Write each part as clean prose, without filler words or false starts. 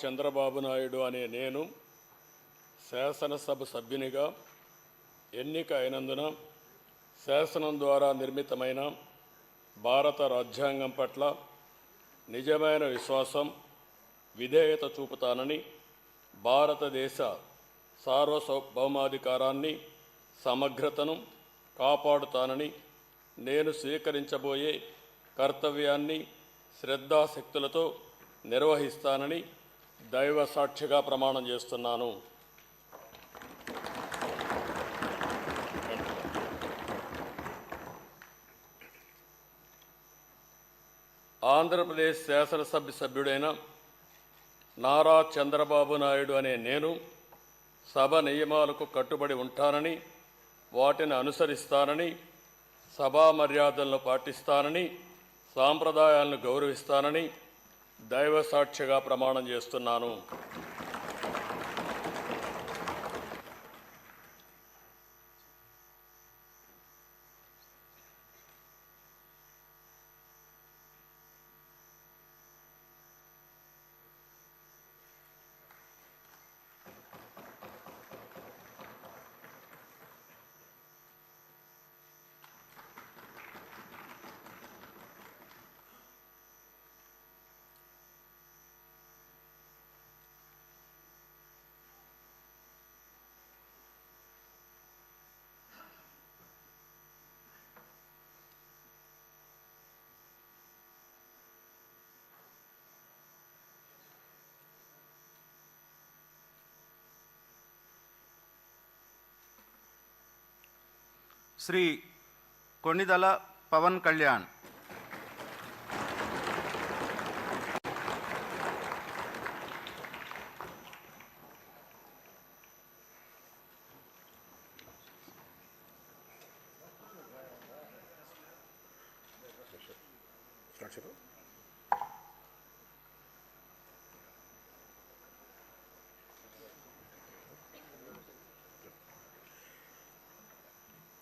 చంద్రబాబు నాయుడు అనే నేను శాసనసభ సభ్యునిగా ఎన్నిక అయినందున శాసనం ద్వారా నిర్మితమైన భారత రాజ్యాంగం పట్ల నిజమైన విశ్వాసం, విధేయత చూపుతానని, భారతదేశ సార్వభౌమాధికారాన్ని, సమగ్రతను కాపాడుతానని, నేను స్వీకరించబోయే కర్తవ్యాన్ని శ్రద్ధాశక్తులతో నిర్వహిస్తానని దైవ సాక్షిగా ప్రమాణం చేస్తున్నాను. ఆంధ్రప్రదేశ్ శాసనసభ సభ్యుడైన నారా చంద్రబాబు నాయుడు అనే నేను సభ నియమాలకు కట్టుబడి ఉంటానని, వాటిని అనుసరిస్తానని, సభా మర్యాదలను పాటిస్తానని, సాంప్రదాయాలను గౌరవిస్తానని దైవ సాక్షిగా ప్రమాణం చేస్తున్నాను. శ్రీ కొణిదల పవన్ కళ్యాణ్.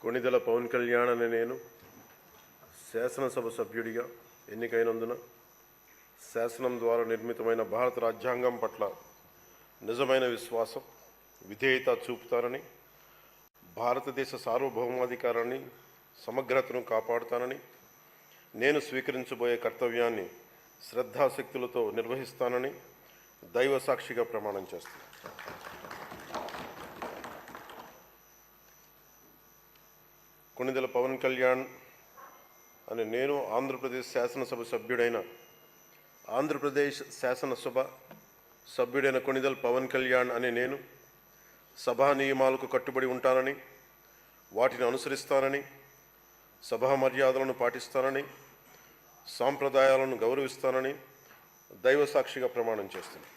కొణిదెల పవన్ కళ్యాణ్ అనే నేను శాసనసభ సభ్యుడిగా ఎన్నికైనందున శాసనం ద్వారా నిర్మితమైన భారత రాజ్యాంగం పట్ల నిజమైన విశ్వాసం, విధేయత చూపుతానని, భారతదేశ సార్వభౌమాధికారాన్ని, సమగ్రతను కాపాడుతానని, నేను స్వీకరించబోయే కర్తవ్యాన్ని శ్రద్ధాశక్తులతో నిర్వహిస్తానని దైవ సాక్షిగా ప్రమాణం చేస్తాను. కొణిదెల పవన్ కళ్యాణ్ అనే నేను ఆంధ్రప్రదేశ్ శాసనసభ సభ్యుడైన కొణిదెల పవన్ కళ్యాణ్ అనే నేను సభా నియమాలకు కట్టుబడి ఉంటానని, వాటిని అనుసరిస్తానని, సభా మర్యాదలను పాటిస్తానని, సాంప్రదాయాలను గౌరవిస్తానని దైవ సాక్షిగా ప్రమాణం చేస్తున్నాను.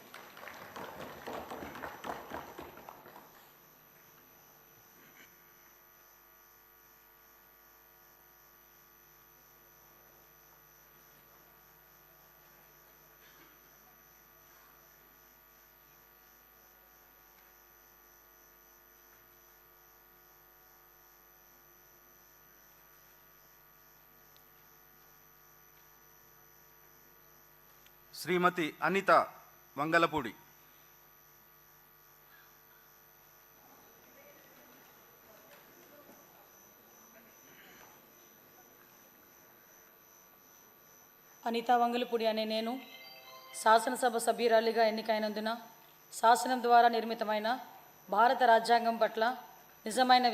శ్రీమతి అనిత వంగలపూడి. అనితా వంగలపూడి అనే నేను శాసనసభ సభ్యురాలిగా ఎన్నికైనందున శాసనం ద్వారా నిర్మితమైన భారత రాజ్యాంగం పట్ల నిజమైన